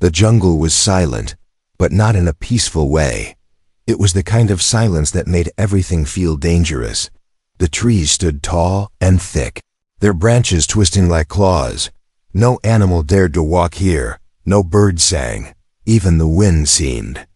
The jungle was silent, but not in a peaceful way. It was the kind of silence that made everything feel dangerous. The trees stood tall and thick, their branches twisting like claws. No animal dared to walk here, no bird sang, even the wind seemed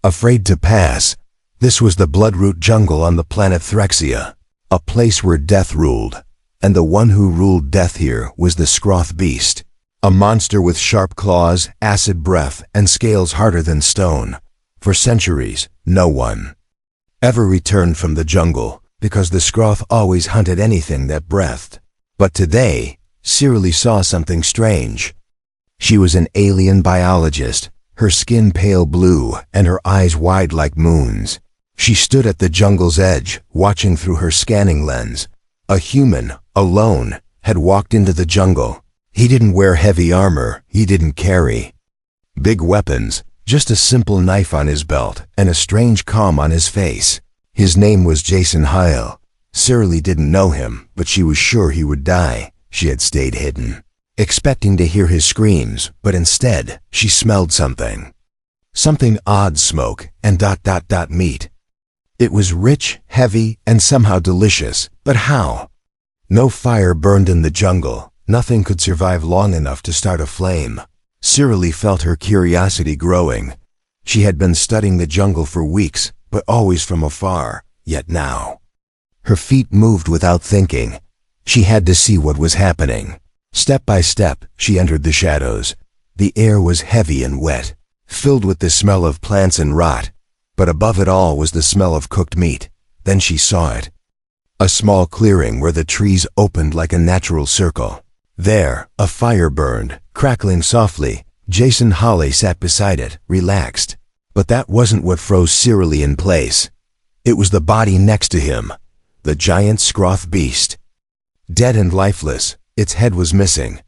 afraid to pass. This was the bloodroot jungle on the planet Threxia, a place where death ruled, and the one who ruled death here was the Scroth beast, a monster with sharp claws, acid breath, and scales harder than stone. For centuries, no one ever returned from the jungle, because the Scroth always hunted anything that breathed. But today, Cyrilie saw something strange. She was an alien biologist, her skin pale blue and her eyes wide like moons. She stood at the jungle's edge, watching through her scanning lens. A human, alone, had walked into the jungle. He didn't wear heavy armor, he didn't carry big weapons, just a simple knife on his belt and a strange calm on his face. His name was Jason Heil. Cyrilie didn't know him, but she was sure he would die. She had stayed hidden, expecting to hear his screams, but instead, she smelled something. Something odd, smoke and meat. It was rich, heavy, and somehow delicious, but how? No fire burned in the jungle. Nothing could survive long enough to start a flame. Cyrilie felt her curiosity growing. She had been studying the jungle for weeks, but always from afar, yet now her feet moved without thinking. She had to see what was happening. Step by step, she entered the shadows. The air was heavy and wet, filled with the smell of plants and rot, but above it all was the smell of cooked meat. Then she saw it. A small clearing where the trees opened like a natural circle. There, a fire burned, crackling softly. Jason Hawley sat beside it, relaxed. But that wasn't what froze Cyrilie in place. It was the body next to him, the giant Scroth beast. Dead and lifeless, its head was missing.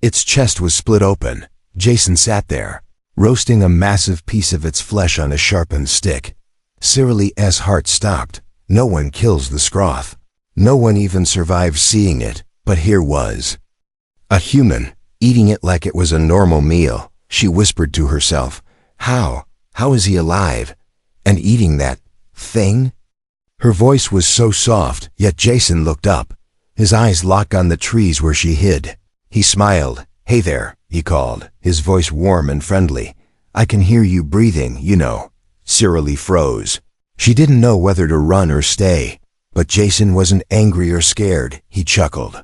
Its chest was split open. Jason sat there, roasting a massive piece of its flesh on a sharpened stick. Cyrilie's heart stopped. No one kills the Scroth. No one even survives seeing it, but here was a human, eating it like it was a normal meal. She whispered to herself, How is he alive? And eating that thing? Her voice was so soft, yet Jason looked up. His eyes locked on the trees where she hid. He smiled. Hey there, he called, his voice warm and friendly. I can hear you breathing, you know. Cyrilie froze. She didn't know whether to run or stay, but Jason wasn't angry or scared. He chuckled,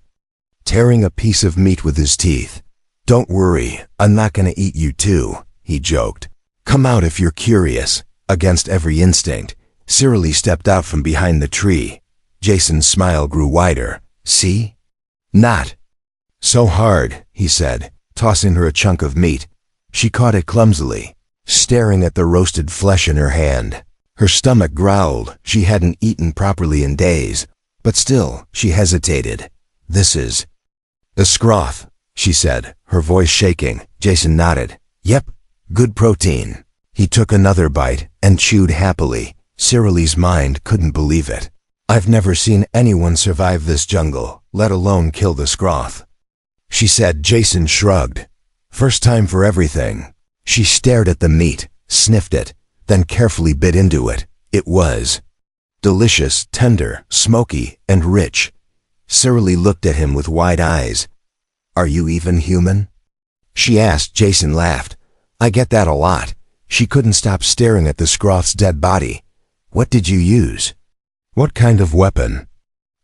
tearing a piece of meat with his teeth. Don't worry, I'm not gonna eat you too, he joked. Come out if you're curious. Against every instinct, Cyrilie stepped out from behind the tree. Jason's smile grew wider. See? Not so hard, he said, tossing her a chunk of meat. She caught it clumsily, staring at the roasted flesh in her hand. Her stomach growled. She hadn't eaten properly in days, but still, she hesitated. This is a Scroth, she said, her voice shaking. Jason nodded. Yep, good protein. He took another bite and chewed happily. Cyrilie's mind couldn't believe it. I've never seen anyone survive this jungle, let alone kill the Scroth, she said. Jason shrugged. First time for everything. She stared at the meat, sniffed it, then carefully bit into it. It was delicious, tender, smoky, and rich. Cyrilie looked at him with wide eyes. Are you even human? She asked. Jason laughed. I get that a lot. She couldn't stop staring at the Scroth's dead body. What did you use? What kind of weapon?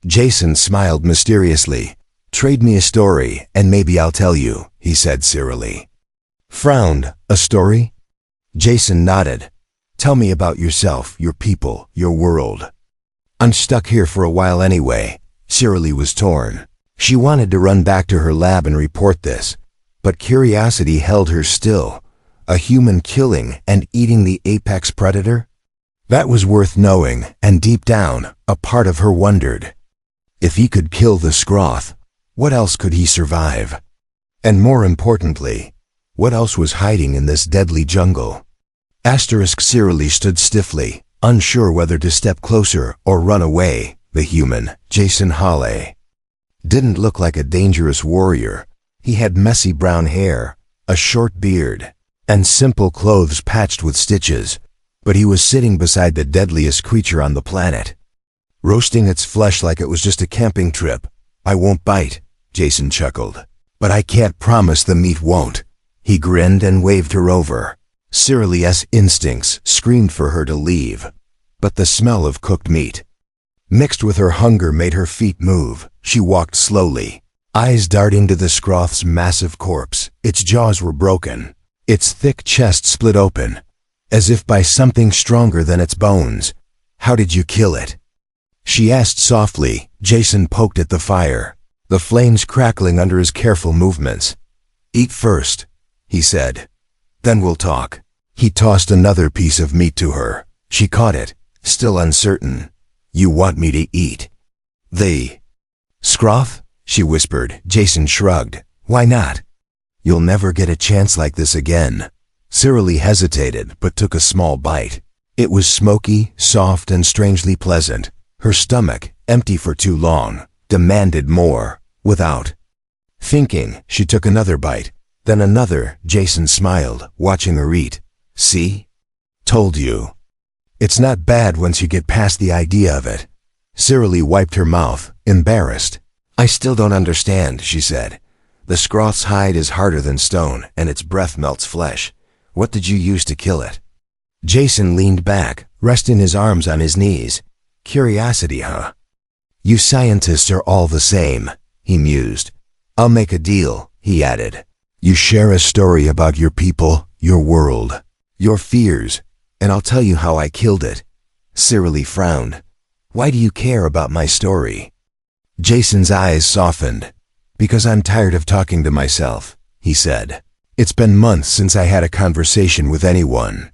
Jason smiled mysteriously. Trade me a story, and maybe I'll tell you, he said. Cyrilie frowned. A story? Jason nodded. Tell me about yourself, your people, your world. I'm stuck here for a while anyway. Cyrilie was torn. She wanted to run back to her lab and report this, but curiosity held her still. A human killing and eating the apex predator? That was worth knowing, and deep down, a part of her wondered. If he could kill the Scroth, what else could he survive? And more importantly, what else was hiding in this deadly jungle? Cyrilie stood stiffly, unsure whether to step closer or run away. The human, Jason Hawley, didn't look like a dangerous warrior. He had messy brown hair, a short beard, and simple clothes patched with stitches, but he was sitting beside the deadliest creature on the planet, roasting its flesh like it was just a camping trip. "I won't bite," Jason chuckled. "But I can't promise the meat won't." He grinned and waved her over. Cyrily's instincts screamed for her to leave, but the smell of cooked meat, mixed with her hunger, made her feet move. She walked slowly, eyes darting to the Skroth's massive corpse. Its jaws were broken, its thick chest split open, as if by something stronger than its bones. "How did you kill it?" she asked softly. Jason poked at the fire, the flames crackling under his careful movements. "Eat first," he said. "Then we'll talk." He tossed another piece of meat to her. She caught it, still uncertain. "You want me to eat the Skroth?" she whispered. Jason shrugged. "Why not? You'll never get a chance like this again." Cyrily hesitated, but took a small bite. It was smoky, soft, and strangely pleasant. Her stomach, empty for too long, demanded more. Without thinking, she took another bite, then another. Jason smiled, watching her eat. "See? Told you. It's not bad once you get past the idea of it." Cyrily wiped her mouth, embarrassed. "I still don't understand," she said. "The Skroth's hide is harder than stone, and its breath melts flesh. What did you use to kill it?" Jason leaned back, resting his arms on his knees. "Curiosity, huh? You scientists are all the same," he mused. "I'll make a deal," he added. "You share a story about your people, your world, your fears, and I'll tell you how I killed it." Cyrily frowned. "Why do you care about my story?" Jason's eyes softened. "Because I'm tired of talking to myself," he said. "It's been months since I had a conversation with anyone,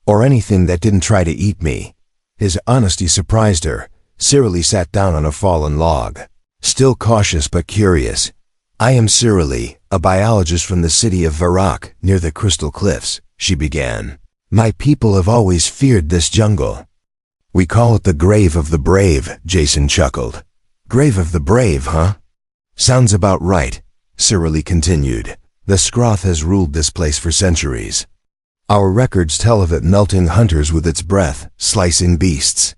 or anything that didn't try to eat me." His honesty surprised her. Cyrily sat down on a fallen log, still cautious but curious. "I am Cyrily, a biologist from the city of Varrock, near the Crystal Cliffs," she began. "My people have always feared this jungle. We call it the Grave of the Brave," Jason chuckled. "Grave of the Brave, huh? Sounds about right," Cyrily continued. "The Skroth has ruled this place for centuries. Our records tell of it melting hunters with its breath, slicing beasts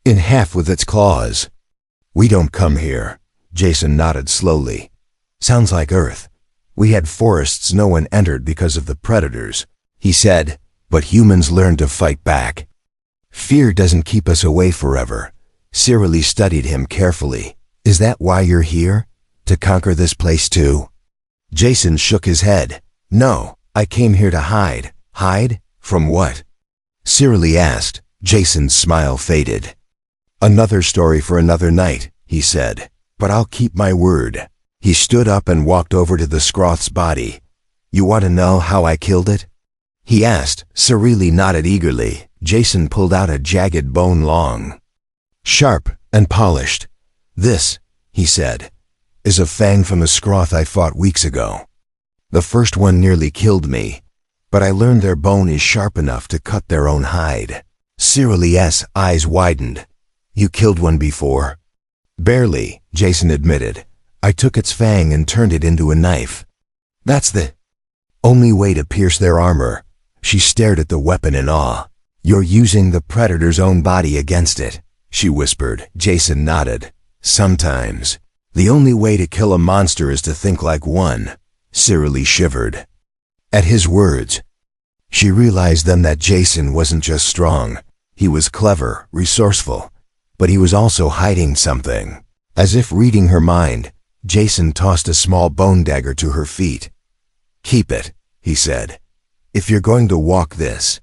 in half with its claws. We don't come here." Jason nodded slowly. "Sounds like Earth. We had forests no one entered because of the predators," he said, "but humans learned to fight back. Fear doesn't keep us away forever." Cyrily studied him carefully. "Is that why you're here? To conquer this place too?" Jason shook his head. "No, I came here to hide." "Hide? From what?" Cyrily asked. Jason's smile faded. "Another story for another night," he said. "But I'll keep my word." He stood up and walked over to the Skroth's body. "You want to know how I killed it?" he asked. Cyrily nodded eagerly. Jason pulled out a jagged bone, long, sharp, and polished. "This," he said, "is a fang from a Skroth I fought weeks ago. The first one nearly killed me, but I learned their bone is sharp enough to cut their own hide." Cyrily's eyes widened. "You killed one before?" "Barely," Jason admitted. "I took its fang and turned it into a knife. That's the only way to pierce their armor." She stared at the weapon in awe. "You're using the predator's own body against it," she whispered. Jason nodded. "Sometimes. The only way to kill a monster is to think like one." Cyrily shivered at his words. She realized then that Jason wasn't just strong. He was clever, resourceful, but he was also hiding something. As if reading her mind, Jason tossed a small bone dagger to her feet. "Keep it," he said. "If you're going to walk this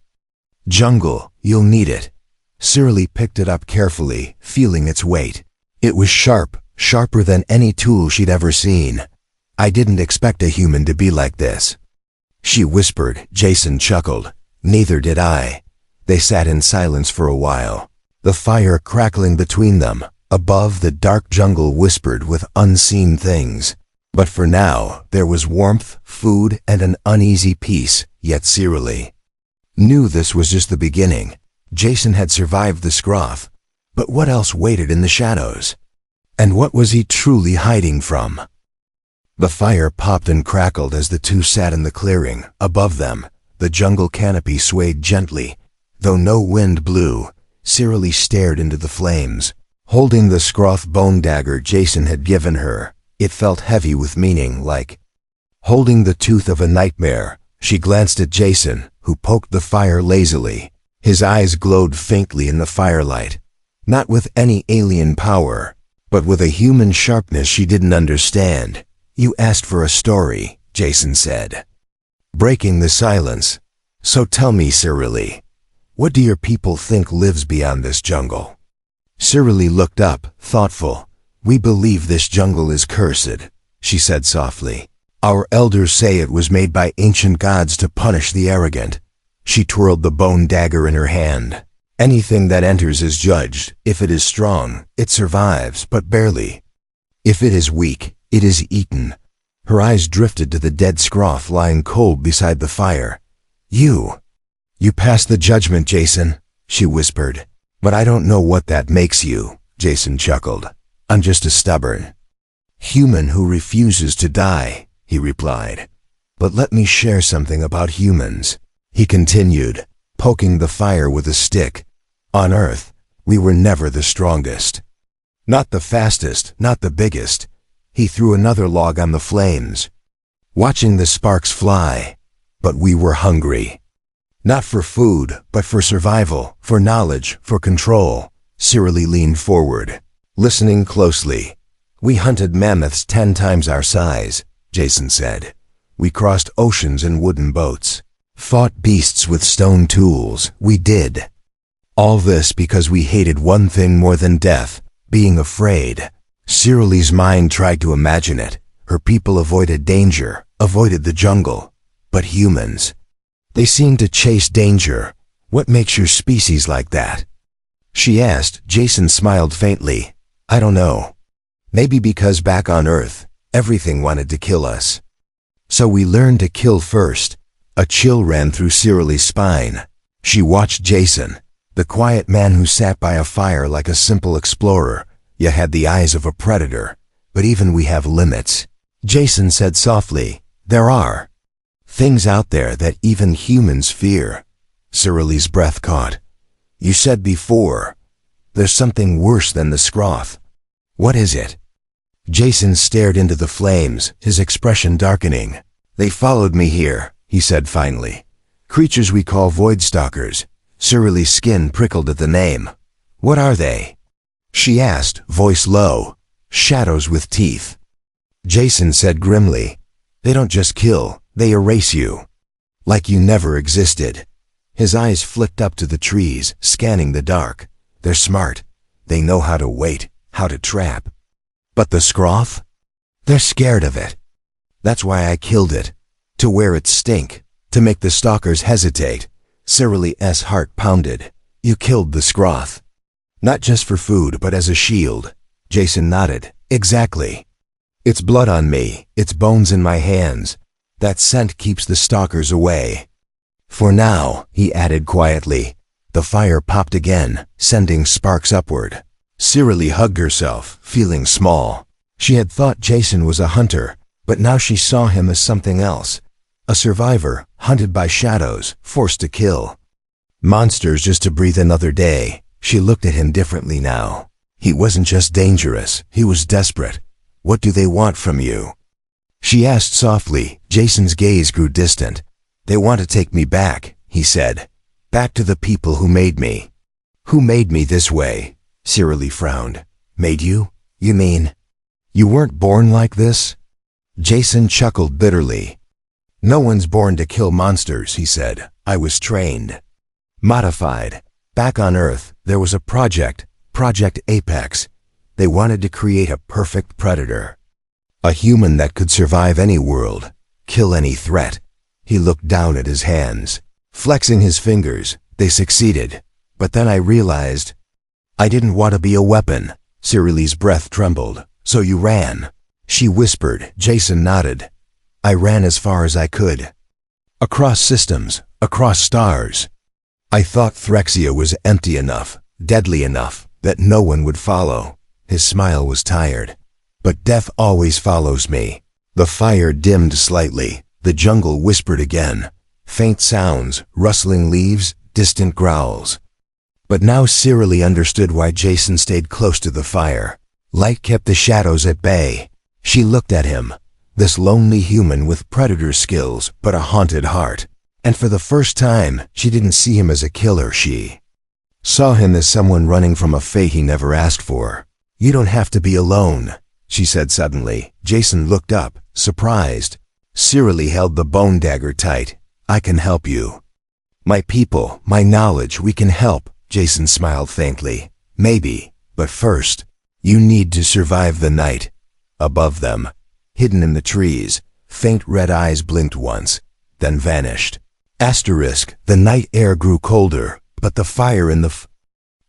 jungle, you'll need it." Cyrily picked it up carefully, feeling its weight. It was sharp, sharper than any tool she'd ever seen. "I didn't expect a human to be like this," she whispered. Jason chuckled. "Neither did I." They sat in silence for a while, the fire crackling between them. Above, the dark jungle whispered with unseen things. But for now, there was warmth, food, and an uneasy peace. Yet Cyrily knew this was just the beginning. Jason had survived the Skroth, but what else waited in the shadows? And what was he truly hiding from? The fire popped and crackled as the two sat in the clearing. Above them, The jungle canopy swayed gently. Though no wind blew, Cyrilie stared into the flames. Holding the scroth bone dagger Jason had given her, it felt heavy with meaning, like holding the tooth of a nightmare. She glanced at Jason, who poked the fire lazily. His eyes glowed faintly in the firelight, not with any alien power, but with a human sharpness she didn't understand. "You asked for a story," Jason said, breaking the silence. "So tell me, Cyrilie, what do your people think lives beyond this jungle?" Cyrilie looked up, thoughtful. "We believe this jungle is cursed," she said softly. "Our elders say it was made by ancient gods to punish the arrogant." She twirled the bone dagger in her hand. "Anything that enters is judged. If it is strong, it survives, but barely. If it is weak, it is eaten." Her eyes drifted to the dead scroth lying cold beside the fire. You passed the judgment, Jason," she whispered. "But I don't know what that makes you," Jason chuckled. "I'm just a stubborn human who refuses to die," he replied. "But let me share something about humans," he continued, poking the fire with a stick. "On Earth, we were never the strongest. Not the fastest, not the biggest." He threw another log on the flames, watching the sparks fly. "But we were hungry. Not for food, but for survival, for knowledge, for control." Cyrilie leaned forward, listening closely. "We hunted mammoths 10 times our size," Jason said. "We crossed oceans in wooden boats, fought beasts with stone tools. We did all this because we hated one thing more than death, being afraid." Cyrilie's mind tried to imagine it. Her people avoided danger, avoided the jungle. But humans, they seemed to chase danger. "What makes your species like that?" she asked. Jason smiled faintly. "I don't know. Maybe because back on Earth, everything wanted to kill us. So we learned to kill first." A chill ran through Cyrilie's spine. She watched Jason, the quiet man who sat by a fire like a simple explorer, yet had the eyes of a predator. "But even we have limits," Jason said softly. "There are things out there that even humans fear." Cyrilie's breath caught. "You said before, there's something worse than the scroth. What is it?" Jason stared into the flames, his expression darkening. "They followed me here," he said finally. "Creatures we call voidstalkers." Cyrilie's skin prickled at the name. "What are they?" she asked, voice low. "Shadows with teeth." Jason said grimly. "They don't just kill, they erase you. Like you never existed." His eyes flicked up to the trees, scanning the dark. "They're smart. They know how to wait, how to trap. But the scroth? They're scared of it. That's why I killed it. To wear its stink, to make the stalkers hesitate." Cyrilie's heart pounded. "You killed the scroth. Not just for food, but as a shield." Jason nodded. "Exactly. It's blood on me, it's bones in my hands. That scent keeps the stalkers away. For now," he added quietly. The fire popped again, sending sparks upward. Cyrilie hugged herself, feeling small. She had thought Jason was a hunter, but now she saw him as something else. A survivor, hunted by shadows, forced to kill monsters just to breathe another day. She looked at him differently now. He wasn't just dangerous, he was desperate. "What do they want from you?" she asked softly. Jason's gaze grew distant. "They want to take me back," he said. "Back to the people who made me." "Who made me this way?" Cyrilie frowned. "Made you? You mean you weren't born like this?" Jason chuckled bitterly. "No one's born to kill monsters," he said. "I was trained, modified. Back on Earth, there was a project, Project Apex. They wanted to create a perfect predator. A human that could survive any world, kill any threat." He looked down at his hands, flexing his fingers. "They succeeded. But then I realized I didn't want to be a weapon." Cyrilie's breath trembled. "So you ran?" she whispered. Jason nodded. "I ran as far as I could. Across systems, across stars. I thought Threxia was empty enough, deadly enough, that no one would follow." His smile was tired. "But death always follows me." The fire dimmed slightly. The jungle whispered again. faint sounds, rustling leaves, distant growls. But now Cyrilie understood why Jason stayed close to the fire. Light kept the shadows at bay. She looked at him, this lonely human with predator skills but a haunted heart. And for the first time, she didn't see him as a killer. She saw him as someone running from a fate he never asked for. "You don't have to be alone," she said suddenly. Jason looked up, surprised. Cyrilie held the bone dagger tight. "I can help you." "My people, my knowledge, we can help," Jason smiled faintly. "Maybe, but first, you need to survive the night." Above them, hidden in the trees, faint red eyes blinked once, then vanished. The night air grew colder, but the fire in the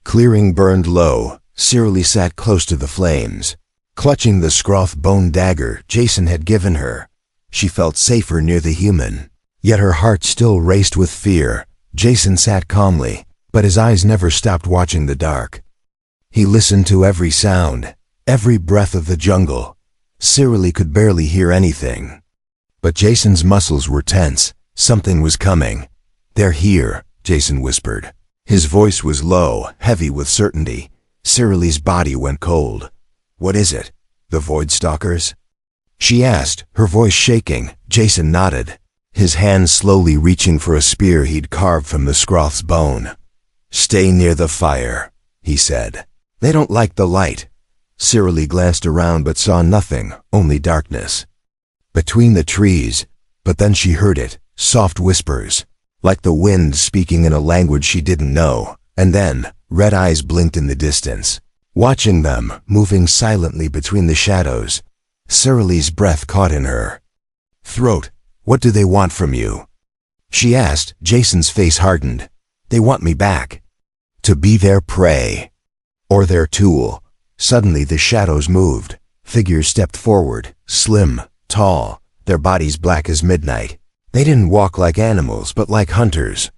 clearing burned low. Cyrilie sat close to the flames, clutching the scroth bone dagger Jason had given her. She felt safer near the human, yet her heart still raced with fear. Jason sat calmly, but his eyes never stopped watching the dark. He listened to every sound, every breath of the jungle. Cyrilie could barely hear anything, but Jason's muscles were tense. Something was coming. "They're here," Jason whispered. His voice was low, heavy with certainty. Cyrilie's body went cold. "What is it? The Void Stalkers?" she asked, her voice shaking. Jason nodded, his hand slowly reaching for a spear he'd carved from the scroth's bone. "Stay near the fire," he said. "They don't like the light." Cyrilie glanced around but saw nothing, only darkness between the trees. But then she heard it. Soft whispers, like the wind speaking in a language she didn't know. And then, red eyes blinked in the distance. Watching them, moving silently between the shadows, Cyrilie's breath caught in her throat. "What do they want from you?" she asked. Jason's face hardened. "They want me back. To be their prey. Or their tool." Suddenly the shadows moved. Figures stepped forward, slim, tall, their bodies black as midnight. They didn't walk like animals, but like hunters.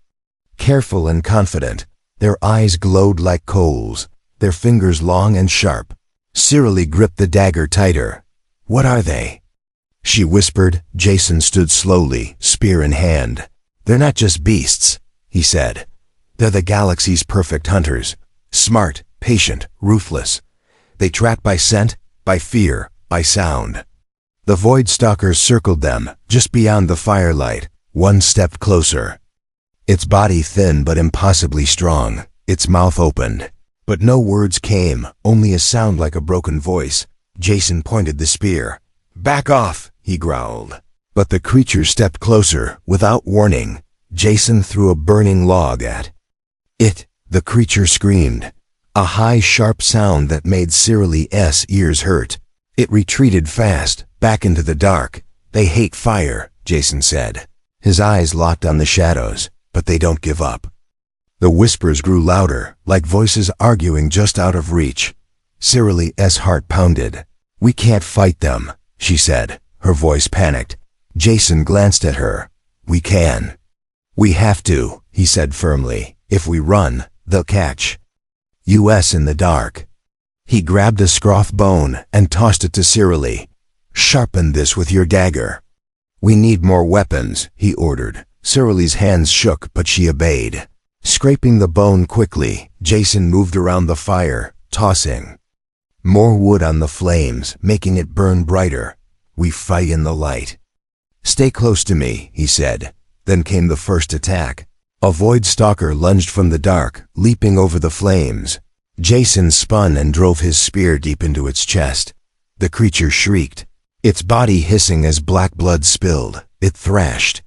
Careful and confident, their eyes glowed like coals, their fingers long and sharp. Cyrilie gripped the dagger tighter. "What are they?" she whispered. Jason stood slowly, spear in hand. "They're not just beasts," he said. "They're the galaxy's perfect hunters. Smart, patient, ruthless. They trap by scent, by fear, by sound." The Void Stalkers circled them, just beyond the firelight. One stepped closer. Its body thin but impossibly strong, its mouth opened. But no words came, only a sound like a broken voice. Jason pointed the spear. "Back off," he growled. But the creature stepped closer, without warning. Jason threw a burning log at it. The creature screamed, a high, sharp sound that made Cyrilie's ears hurt. It retreated fast, back into the dark. "They hate fire," Jason said. His eyes locked on the shadows, but they don't give up. The whispers grew louder, like voices arguing just out of reach. Cyrilie's heart pounded. "We can't fight them," she said, her voice panicked. Jason glanced at her. "We can. We have to," he said firmly. "If we run, they'll catch us in the dark." He grabbed a scroth bone and tossed it to Cyrilie. "Sharpen this with your dagger." "We need more weapons," he ordered. Cyrilie's hands shook, but she obeyed. Scraping the bone quickly, Jason moved around the fire, tossing more wood on the flames, making it burn brighter. "We fight in the light." "Stay close to me," he said. Then came the first attack. A Void Stalker lunged from the dark, leaping over the flames. Jason spun and drove his spear deep into its chest. The creature shrieked, its body hissing as black blood spilled. It thrashed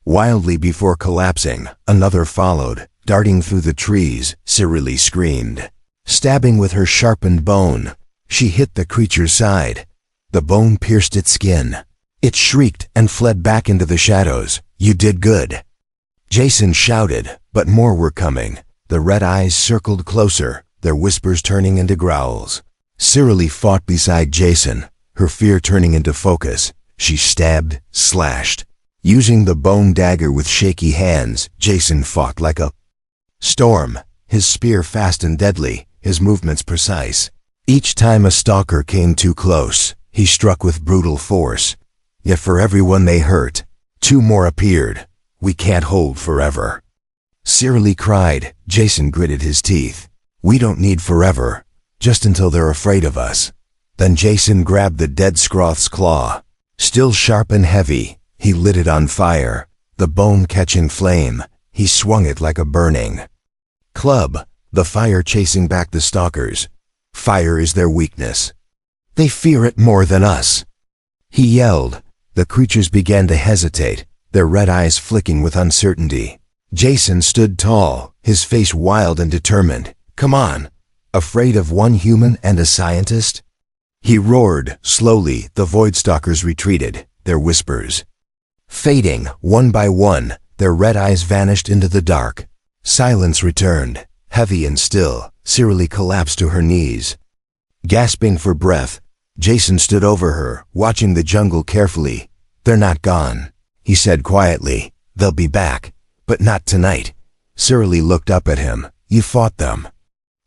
wildly before collapsing. Another followed, darting through the trees. Cyrilie screamed. Stabbing with her sharpened bone, she hit the creature's side. The bone pierced its skin. It shrieked and fled back into the shadows. "You did good," Jason shouted, but more were coming. The red eyes circled closer, their whispers turning into growls. Cyrilie fought beside Jason, her fear turning into focus. She stabbed, slashed. Using the bone dagger with shaky hands, Jason fought like a storm, his spear fast and deadly, his movements precise. Each time a stalker came too close, he struck with brutal force. Yet for everyone they hurt, two more appeared. We can't hold forever. Cyrily cried. Jason gritted his teeth. We don't need forever, just until they're afraid of us. Then Jason grabbed the dead Scroth's claw. Still sharp and heavy, he lit it on fire. The bone catching flame, he swung it like a burning club, the fire chasing back the stalkers. Fire is their weakness. They fear it more than us. He yelled. The creatures began to hesitate, their red eyes flicking with uncertainty. Jason stood tall, his face wild and determined. Come on. Afraid of one human and a scientist? He roared. Slowly, the Voidstalkers retreated, their whispers fading. One by one, their red eyes vanished into the dark. Silence returned, heavy and still. Cyrily collapsed to her knees. Gasping for breath, Jason stood over her, watching the jungle carefully. They're not gone, he said quietly. They'll be back, but not tonight. Cyrily looked up at him. You fought them.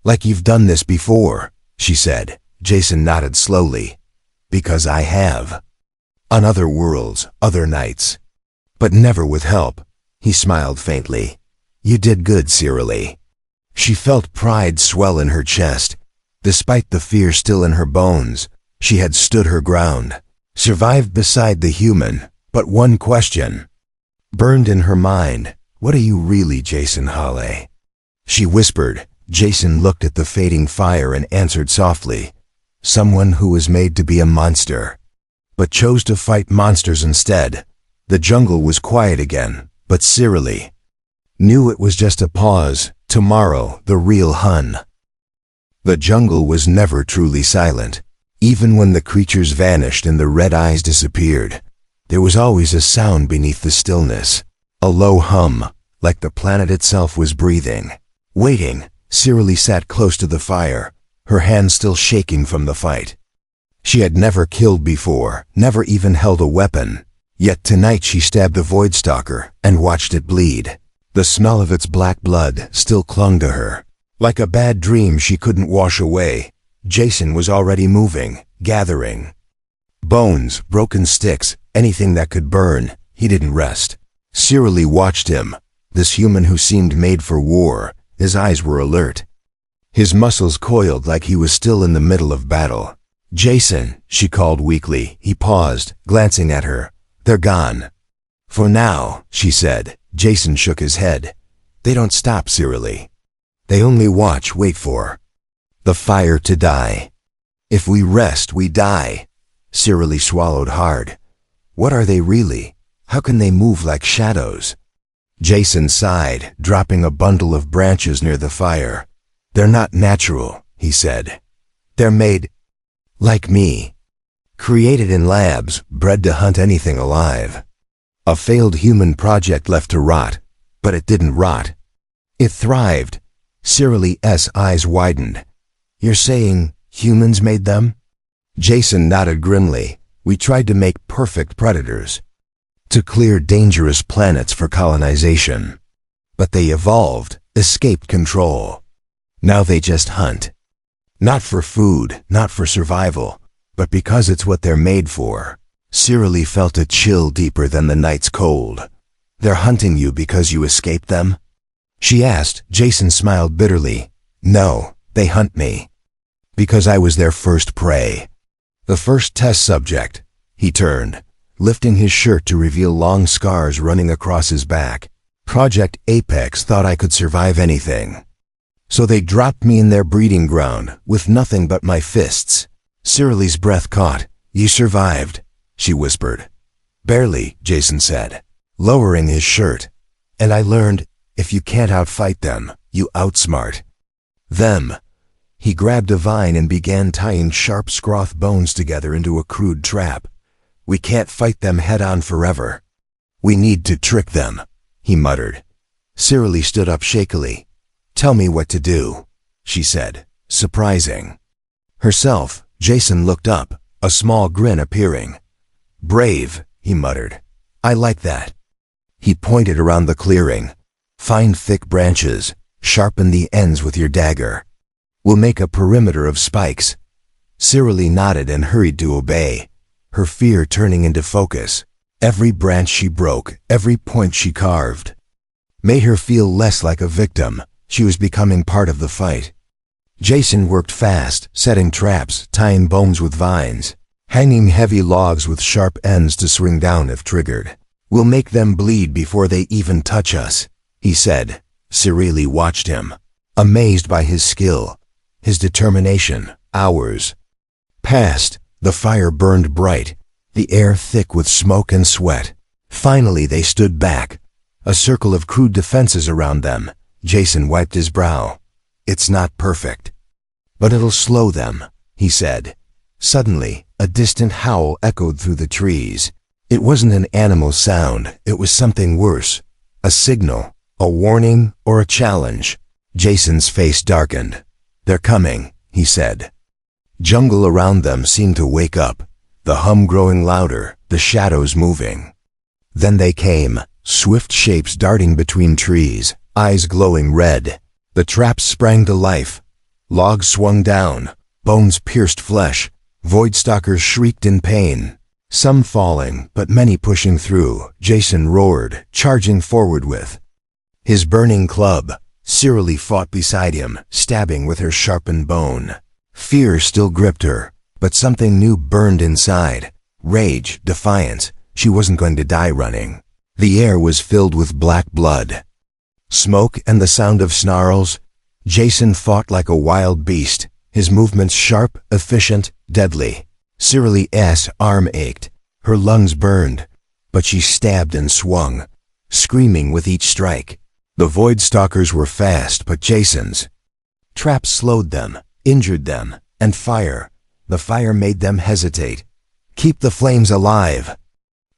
Like you've done this before, she said. Jason nodded slowly. Because I have. On other worlds, other nights. But never with help. He smiled faintly. You did good, Cyrily. She felt pride swell in her chest. Despite the fear still in her bones, she had stood her ground. Survived beside the human, but one question burned in her mind. What are you really, Jason Halley? She whispered. Jason looked at the fading fire and answered softly. Someone who was made to be a monster, but chose to fight monsters instead. The jungle was quiet again, but Cyrily knew it was just a pause. Tomorrow, the real Hun. The jungle was never truly silent. Even when the creatures vanished and the red eyes disappeared, there was always a sound beneath the stillness. A low hum, like the planet itself was breathing. Waiting, Cyrily sat close to the fire, her hands still shaking from the fight. She had never killed before, never even held a weapon. Yet tonight she stabbed the Voidstalker and watched it bleed. The smell of its black blood still clung to her. Like a bad dream she couldn't wash away. Jason was already moving, gathering bones, broken sticks, anything that could burn. He didn't rest. Cyrily watched him, this human who seemed made for war. His eyes were alert. His muscles coiled like he was still in the middle of battle. Jason, she called weakly. He paused, glancing at her. They're gone. For now, she said. Jason shook his head. They don't stop, Cyrily. They only watch, wait for the fire to die. If we rest, we die. Cyrily swallowed hard. What are they really? How can they move like shadows? Jason sighed, dropping a bundle of branches near the fire. They're not natural, he said. They're made like me. Created in labs, bred to hunt anything alive. A failed human project left to rot, but it didn't rot. It thrived. Cyrily's eyes widened. You're saying humans made them? Jason nodded grimly. We tried to make perfect predators, to clear dangerous planets for colonization. But they evolved, escaped control. Now they just hunt. Not for food, not for survival, but because it's what they're made for. Cyrily felt a chill deeper than the night's cold. They're hunting you because you escaped them? She asked. Jason smiled bitterly. No, they hunt me because I was their first prey. The first test subject. He turned, lifting his shirt to reveal long scars running across his back. Project Apex thought I could survive anything. So they dropped me in their breeding ground with nothing but my fists. Cyrily's breath caught. You survived, she whispered. Barely, Jason said, lowering his shirt. And I learned, if you can't outfight them, you outsmart them. He grabbed a vine and began tying sharp Scroth bones together into a crude trap. We can't fight them head-on forever. We need to trick them, he muttered. Cyrily stood up shakily. Tell me what to do, she said, surprising herself. Jason looked up, a small grin appearing. Brave, he muttered. I like that. He pointed around the clearing. Find thick branches, sharpen the ends with your dagger. We'll make a perimeter of spikes. Cyrily nodded and hurried to obey, her fear turning into focus. Every branch she broke, every point she carved, made her feel less like a victim. She was becoming part of the fight. Jason worked fast, setting traps, tying bones with vines, hanging heavy logs with sharp ends to swing down if triggered. "We'll make them bleed before they even touch us," he said. Cirili watched him, amazed by his skill, his determination. Hours passed. The fire burned bright, the air thick with smoke and sweat. Finally they stood back, a circle of crude defenses around them. Jason wiped his brow. "It's not perfect, but it'll slow them," he said. Suddenly, a distant howl echoed through the trees. It wasn't an animal sound, it was something worse. A signal, a warning, or a challenge. Jason's face darkened. "They're coming," he said. Jungle around them seemed to wake up, the hum growing louder, the shadows moving. Then they came, swift shapes darting between trees, eyes glowing red. The traps sprang to life. Logs swung down, bones pierced flesh. Voidstalkers shrieked in pain, some falling, but many pushing through. Jason roared, charging forward with his burning club. Cirili fought beside him, stabbing with her sharpened bone. Fear still gripped her, but something new burned inside. Rage, defiance. She wasn't going to die running. The air was filled with black blood, smoke, and the sound of snarls. Jason fought like a wild beast, his movements sharp, efficient, deadly. Cirili's arm ached, her lungs burned, but she stabbed and swung, screaming with each strike. The Voidstalkers were fast, but Jason's traps slowed them, injured them, and the fire made them hesitate. "Keep the flames alive,"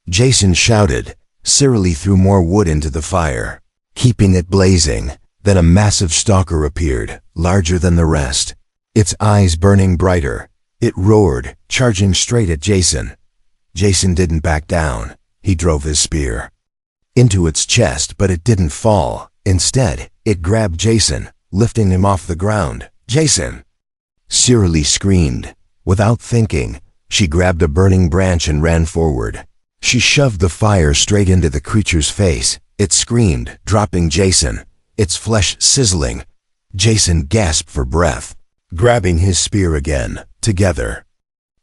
Jason shouted. Cirili threw more wood into the fire, keeping it blazing. Then a massive stalker appeared, larger than the rest, its eyes burning brighter. It roared, charging straight at Jason. Jason didn't back down. He drove his spear into its chest, but it didn't fall. Instead, it grabbed Jason, lifting him off the ground. "Jason!" Cirili screamed. Without thinking, she grabbed a burning branch and ran forward. She shoved the fire straight into the creature's face. It screamed, dropping Jason, its flesh sizzling. Jason gasped for breath, grabbing his spear again. Together,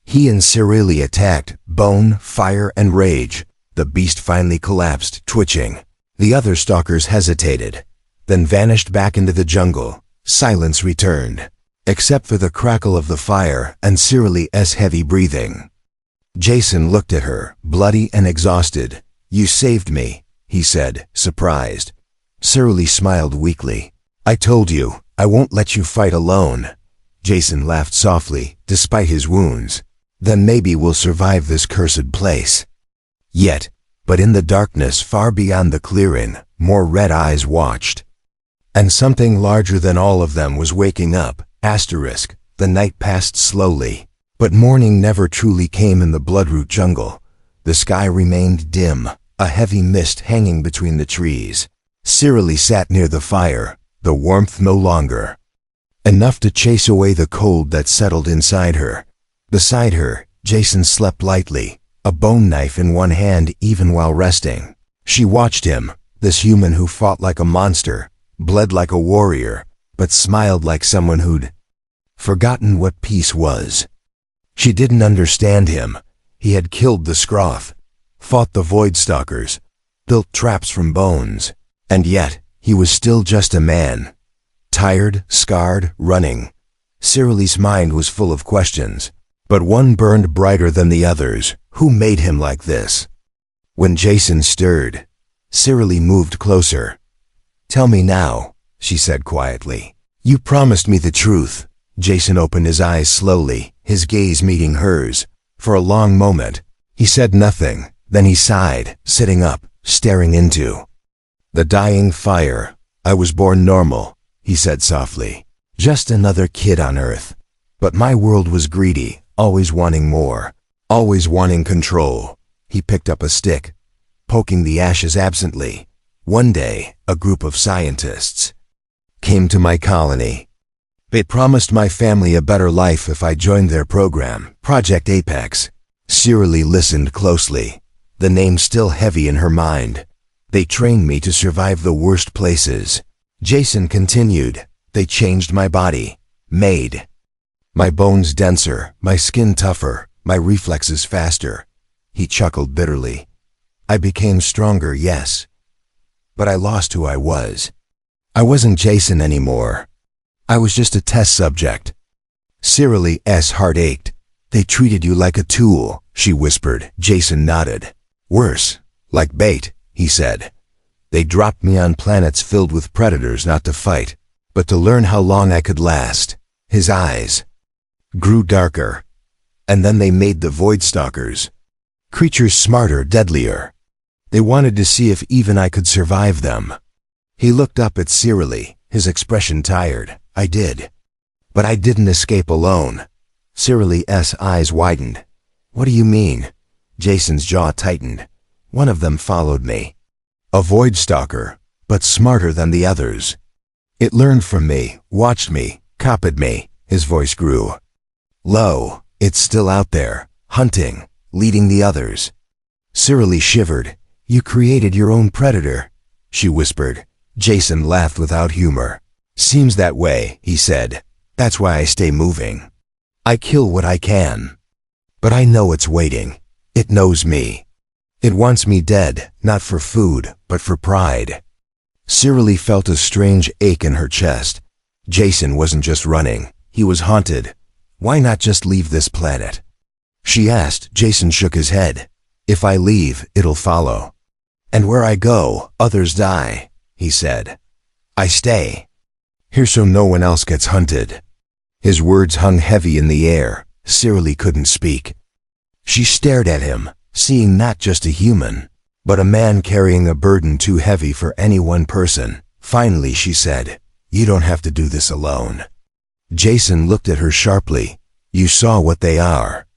he and Cirili attacked, bone, fire, and rage. The beast finally collapsed, twitching. The other stalkers hesitated, then vanished back into the jungle. Silence returned, except for the crackle of the fire and Cirili's heavy breathing. Jason looked at her, bloody and exhausted. "You saved me," he said, surprised. Cirili smiled weakly. "I told you, I won't let you fight alone." Jason laughed softly, despite his wounds. "Then maybe we'll survive this cursed place." Yet, but in the darkness far beyond the clearing, more red eyes watched. And something larger than all of them was waking up. The night passed slowly, but morning never truly came in the Bloodroot jungle. The sky remained dim, a heavy mist hanging between the trees. Cirili sat near the fire, the warmth no longer enough to chase away the cold that settled inside her. Beside her, Jason slept lightly, a bone knife in one hand even while resting. She watched him, this human who fought like a monster, bled like a warrior, but smiled like someone who'd forgotten what peace was. She didn't understand him. He had killed the Scroth, fought the Voidstalkers, built traps from bones, and yet he was still just a man. Tired, scarred, running. Cirili's mind was full of questions, but one burned brighter than the others. Who made him like this? When Jason stirred, Cirili moved closer. "Tell me now," she said quietly. "You promised me the truth." Jason opened his eyes slowly, his gaze meeting hers. For a long moment, he said nothing. Then he sighed, sitting up, staring into the dying fire. "I was born normal," he said softly. "Just another kid on Earth. But my world was greedy, always wanting more, always wanting control." He picked up a stick, poking the ashes absently. "One day, a group of scientists came to my colony. They promised my family a better life if I joined their program, Project Apex." Cirili listened closely. the name still heavy in her mind. They trained me to survive the worst places. Jason continued. They changed my body. Made my bones denser, my skin tougher, my reflexes faster. He chuckled bitterly. I became stronger, yes. But I lost who I was. I wasn't Jason anymore. I was just a test subject. Cyrily's heart ached. They treated you like a tool, she whispered. Jason nodded. Worse, like bait, he said. They dropped me on planets filled with predators not to fight, but to learn how long I could last. His eyes grew darker. And then they made the Voidstalkers. Creatures smarter, deadlier. They wanted to see if even I could survive them. He looked up at Cyrily, his expression tired. I did. But I didn't escape alone. Cyrily's eyes widened. What do you mean? Jason's jaw tightened. One of them followed me. A Voidstalker, but smarter than the others. It learned from me, watched me, copied me. His voice grew low. It's still out there, hunting, leading the others. Cyrily shivered. You created your own predator, she whispered. Jason laughed without humor. Seems that way, he said. That's why I stay moving. I kill what I can. But I know it's waiting. It knows me. It wants me dead, not for food, but for pride. Cyrily felt a strange ache in her chest. Jason wasn't just running. He was haunted. Why not just leave this planet? She asked. Jason shook his head. If I leave, it'll follow. And where I go, others die, he said. I stay. Here so no one else gets hunted. His words hung heavy in the air. Cyrily couldn't speak. She stared at him, seeing not just a human, but a man carrying a burden too heavy for any one person. Finally, she said, You don't have to do this alone. Jason looked at her sharply. You saw what they are.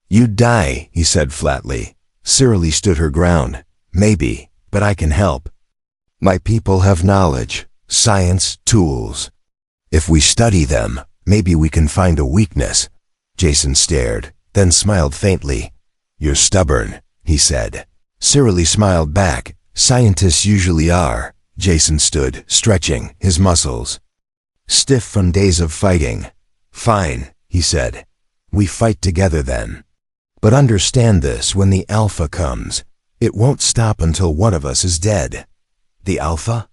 You'd die, he said flatly. Cyrily stood her ground. Maybe, but I can help. My people have knowledge, science, tools. If we study them, maybe we can find a weakness. Jason stared, then smiled faintly. You're stubborn, he said. Cyrily smiled back. Scientists usually are. Jason stood, stretching, his muscles stiff from days of fighting. Fine, he said. We fight together then. But understand this, when the Alpha comes, it won't stop until one of us is dead. The Alpha?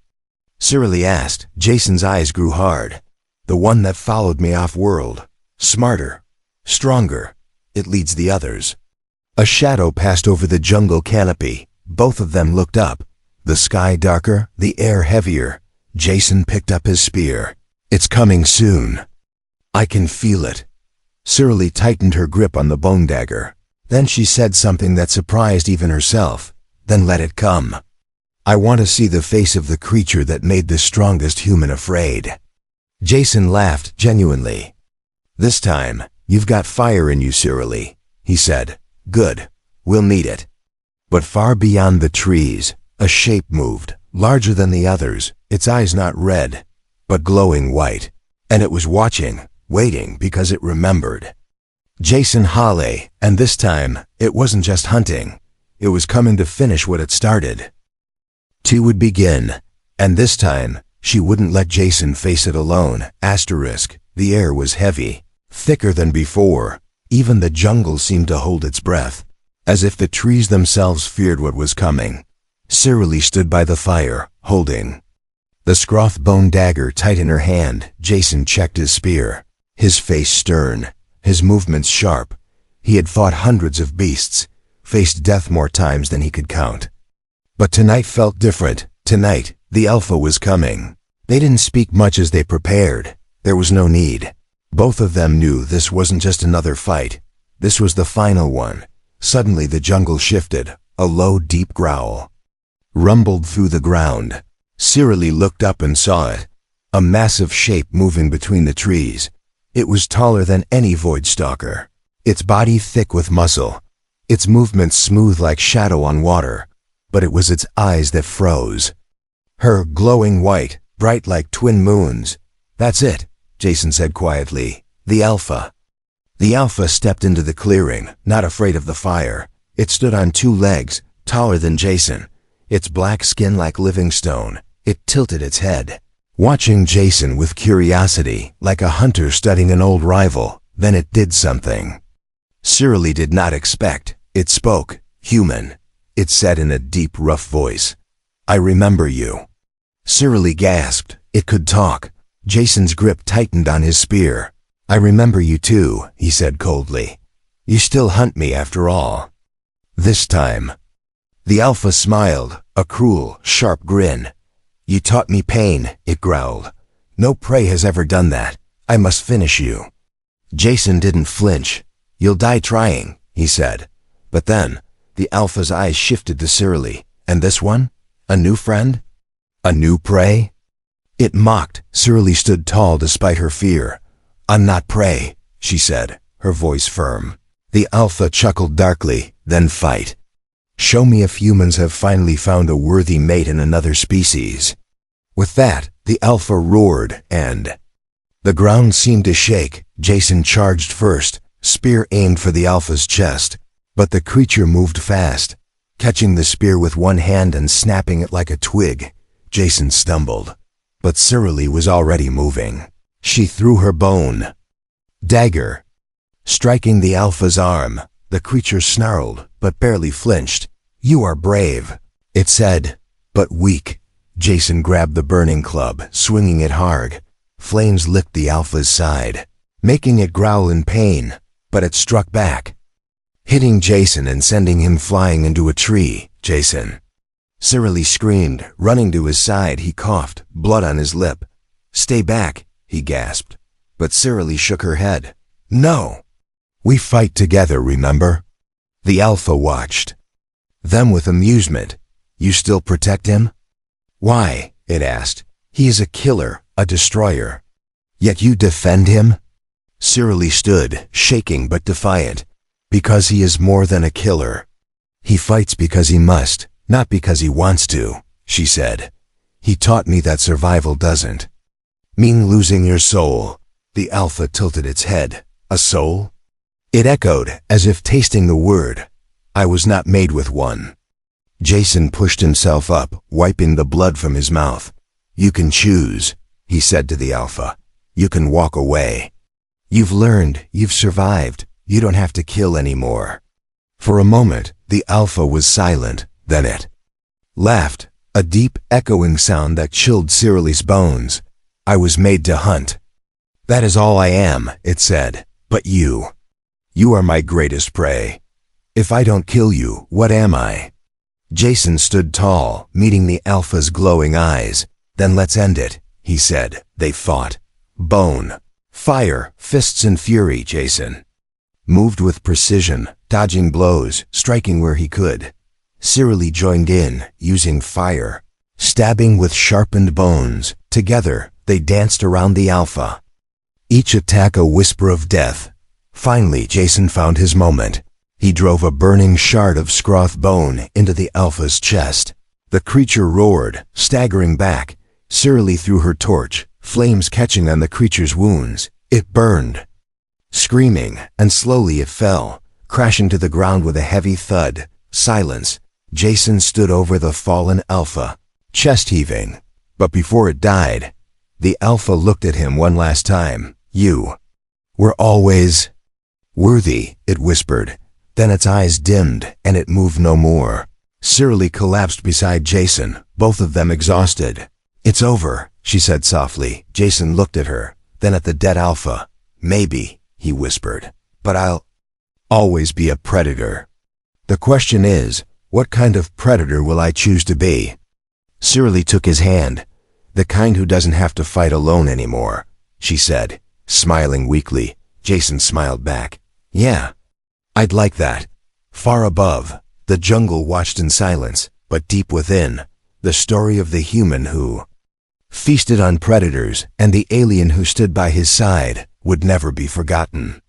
Cyrily asked. Jason's eyes grew hard. The one that followed me off-world. Smarter. Stronger. It leads the others. A shadow passed over the jungle canopy. Both of them looked up. The sky darker, the air heavier. Jason picked up his spear. It's coming soon. I can feel it. Cyrily tightened her grip on the bone dagger. Then she said something that surprised even herself. Then let it come. I want to see the face of the creature that made the strongest human afraid. Jason laughed genuinely. This time, you've got fire in you, Cyrily, he said. Good. We'll need it. But far beyond the trees, a shape moved, larger than the others, its eyes not red, but glowing white. And it was watching, waiting because it remembered. Jason Hawley, and this time, it wasn't just hunting. It was coming to finish what it started. Tea would begin, and this time, she wouldn't let Jason face it alone. Asterisk, the air was heavy, thicker than before. Even the jungle seemed to hold its breath, as if the trees themselves feared what was coming. Cyrily stood by the fire, holding the scroth bone dagger tight in her hand. Jason checked his spear, his face stern, his movements sharp. He had fought hundreds of beasts, faced death more times than he could count. But tonight felt different. Tonight, the Alpha was coming. They didn't speak much as they prepared. There was no need. Both of them knew this wasn't just another fight. This was the final one. Suddenly the jungle shifted. A low, deep growl rumbled through the ground. Cyrily looked up and saw it. A massive shape moving between the trees. It was taller than any Voidstalker. Its body thick with muscle. Its movements smooth like shadow on water. But it was its eyes that froze. Her glowing white, bright like twin moons. That's it, Jason said quietly. The Alpha. The Alpha stepped into the clearing, not afraid of the fire. It stood on two legs, taller than Jason, its black skin like living stone. It tilted its head, watching Jason with curiosity, like a hunter studying an old rival. Then it did something Sirili did not expect. It spoke, human. It said in a deep, rough voice, "I remember you." Sirili gasped. It could talk. Jason's grip tightened on his spear. "I remember you too," he said coldly. "You still hunt me after all." This time, the Alpha smiled, a cruel, sharp grin. "You taught me pain," it growled. "No prey has ever done that. I must finish you." Jason didn't flinch. "You'll die trying," he said. But then, the Alpha's eyes shifted to Sirili. "And this one? A new friend? A new prey?" It mocked. Sirili stood tall despite her fear. "I'm not prey," she said, her voice firm. The Alpha chuckled darkly. "Then fight. Show me if humans have finally found a worthy mate in another species." With that, the Alpha roared, and the ground seemed to shake. Jason charged first, spear aimed for the Alpha's chest. But the creature moved fast, catching the spear with one hand and snapping it like a twig. Jason stumbled. But Sirili was already moving. She threw her bone dagger, striking the Alpha's arm. The creature snarled, but barely flinched. "You are brave," it said, "but weak." Jason grabbed the burning club, swinging it hard. Flames licked the Alpha's side, making it growl in pain, but it struck back, hitting Jason and sending him flying into a tree. "Jason!" Sirili screamed, running to his side. He coughed, blood on his lip. "Stay back," he gasped. But Sirili shook her head. "No! We fight together, remember?" The Alpha watched them with amusement. "You still protect him?" "Why?" it asked. "He is a killer, a destroyer. Yet you defend him?" Sirili stood, shaking but defiant. "Because he is more than a killer. He fights because he must, not because he wants to," she said. "He taught me that survival doesn't mean losing your soul." The Alpha tilted its head. "A soul?" It echoed, as if tasting the word. "I was not made with one." Jason pushed himself up, wiping the blood from his mouth. "You can choose," he said to the Alpha. "You can walk away. You've learned, you've survived. You don't have to kill anymore." For a moment, the Alpha was silent. Then it laughed, a deep, echoing sound that chilled Sirili's bones. "I was made to hunt. That is all I am," it said. "But you are my greatest prey. If I don't kill you, what am I?" Jason stood tall, meeting the Alpha's glowing eyes. "Then let's end it," he said. They fought. Bone, fire, fists and fury. Jason moved with precision, dodging blows, striking where he could. Sirili joined in, using fire, stabbing with sharpened bones. Together, they danced around the Alpha, each attack a whisper of death. Finally, Jason found his moment. He drove a burning shard of scroth bone into the Alpha's chest. The creature roared, staggering back. Sirili threw her torch, flames catching on the creature's wounds. It burned, screaming, and slowly it fell, crashing to the ground with a heavy thud. Silence. Jason stood over the fallen Alpha, chest heaving. But before it died, the Alpha looked at him one last time. "You were always worthy," it whispered. Then its eyes dimmed, and it moved no more. Sirili collapsed beside Jason, both of them exhausted. "It's over," she said softly. Jason looked at her, then at the dead Alpha. "Maybe," he whispered, "but I'll always be a predator. The question is, what kind of predator will I choose to be?" Sirili took his hand. "The kind who doesn't have to fight alone anymore," she said, smiling weakly. Jason smiled back. "Yeah, I'd like that." Far above, the jungle watched in silence, but deep within, the story of the human who feasted on predators and the alien who stood by his side would never be forgotten.